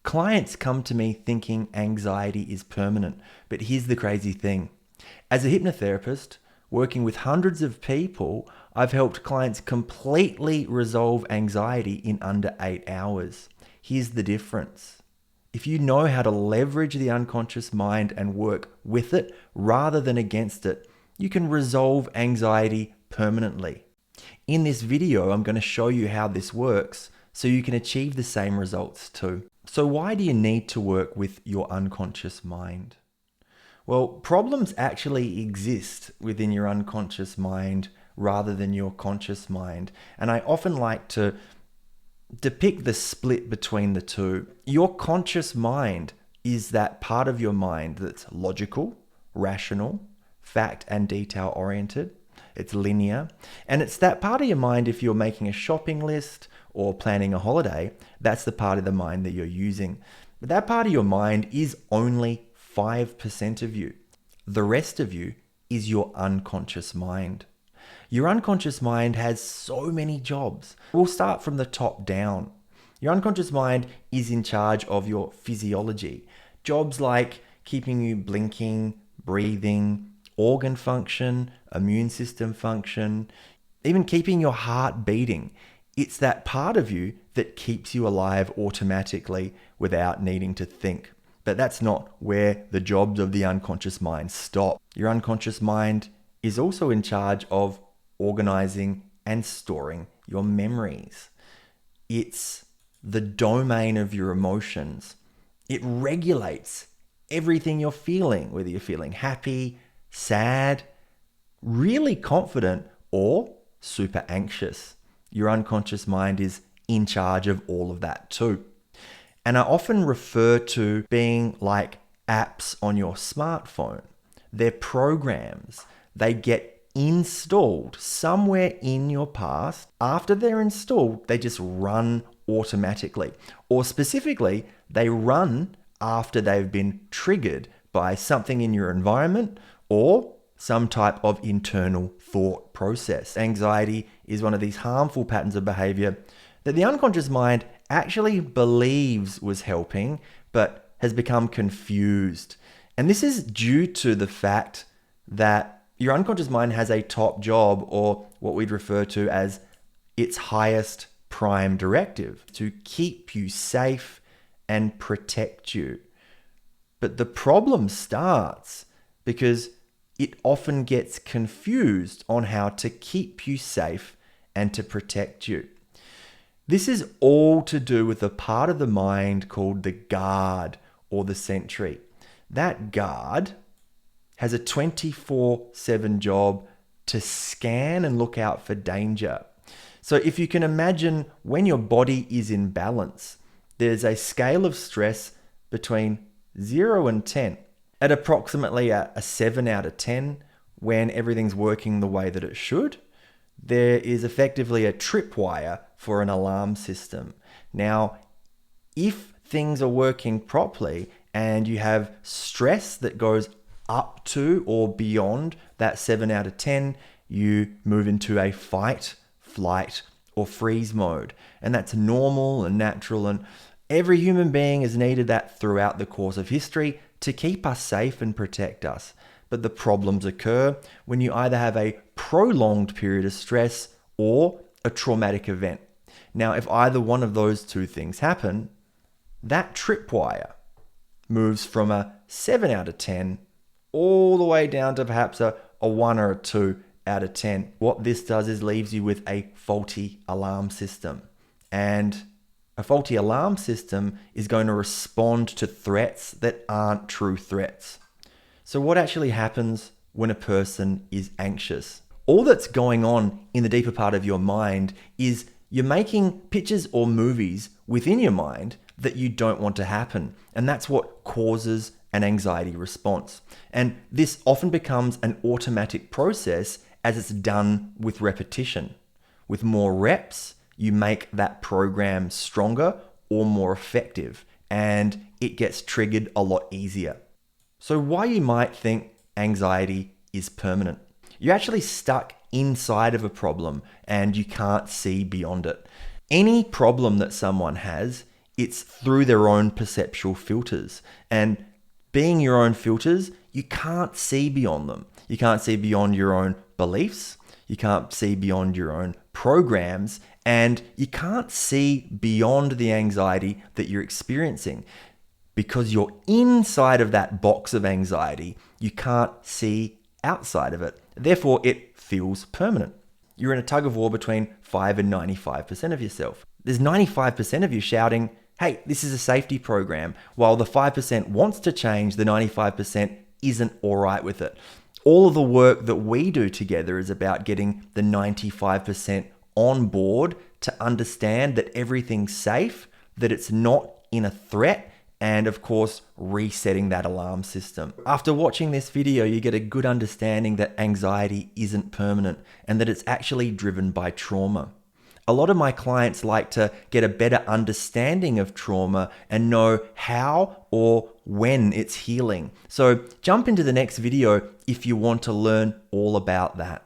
Clients come to me thinking anxiety is permanent, but here's the crazy thing. As a hypnotherapist, working with hundreds of people, I've helped clients completely resolve anxiety in under 8 hours. Here's the difference. If you know how to leverage the unconscious mind and work with it rather than against it, you can resolve anxiety permanently. In this video, I'm going to show you how this works so you can achieve the same results too. So why do you need to work with your unconscious mind? Well, problems actually exist within your unconscious mind rather than your conscious mind. And I often like to depict the split between the two. Your conscious mind is that part of your mind that's logical, rational, fact and detail oriented. It's linear. And it's that part of your mind, if you're making a shopping list or planning a holiday, that's the part of the mind that you're using. But that part of your mind is only 5% of you. The rest of you is your unconscious mind. Your unconscious mind has so many jobs. We'll start from the top down. Your unconscious mind is in charge of your physiology. Jobs like keeping you blinking, breathing, organ function, immune system function, even keeping your heart beating. It's that part of you that keeps you alive automatically without needing to think. But that's not where the jobs of the unconscious mind stop. Your unconscious mind is also in charge of organizing and storing your memories. It's the domain of your emotions. It regulates everything you're feeling, whether you're feeling happy, sad, really confident, or super anxious. Your unconscious mind is in charge of all of that too. And I often refer to being like apps on your smartphone. They're programs. They get installed somewhere in your past. After they're installed, they just run automatically. Or specifically, they run after they've been triggered by something in your environment or some type of internal thought process. Anxiety is one of these harmful patterns of behavior that the unconscious mind actually believes was helping, but has become confused. And this is due to the fact that your unconscious mind has a top job, or what we'd refer to as its highest prime directive, to keep you safe and protect you. But the problem starts because it often gets confused on how to keep you safe and to protect you. This is all to do with a part of the mind called the guard or the sentry. That guard has a 24/7 job to scan and look out for danger. So if you can imagine, when your body is in balance, there's a scale of stress between 0 and 10. At approximately a 7 out of 10, when everything's working the way that it should, there is effectively a tripwire for an alarm system. Now, if things are working properly and you have stress that goes up to or beyond that 7 out of 10, you move into a fight, flight, or freeze mode. And that's normal and natural. And every human being has needed that throughout the course of history to keep us safe and protect us. But the problems occur when you either have a prolonged period of stress or a traumatic event. Now, if either one of those two things happen, that tripwire moves from a 7 out of 10 all the way down to perhaps a 1 or a 2 out of 10. What this does is leaves you with a faulty alarm system. And a faulty alarm system is going to respond to threats that aren't true threats. So what actually happens when a person is anxious? All that's going on in the deeper part of your mind is you're making pictures or movies within your mind that you don't want to happen. And that's what causes an anxiety response. And this often becomes an automatic process as it's done with repetition. With more reps, you make that program stronger or more effective, and it gets triggered a lot easier. So why you might think anxiety is permanent? You're actually stuck inside of a problem and you can't see beyond it. Any problem that someone has It's through their own perceptual filters. And being your own filters, you can't see beyond them. You can't see beyond your own beliefs. You can't see beyond your own programs. And you can't see beyond the anxiety that you're experiencing. Because you're inside of that box of anxiety, you can't see outside of it. Therefore, it feels permanent. You're in a tug of war between 5 and 95% of yourself. There's 95% of you shouting, hey, this is a safety program, while the 5% wants to change, the 95% isn't all right with it. All of the work that we do together is about getting the 95% on board to understand that everything's safe, that it's not in a threat, and of course, resetting that alarm system. After watching this video, you get a good understanding that anxiety isn't permanent and that it's actually driven by trauma. A lot of my clients like to get a better understanding of trauma and know how or when it's healing. So jump into the next video if you want to learn all about that.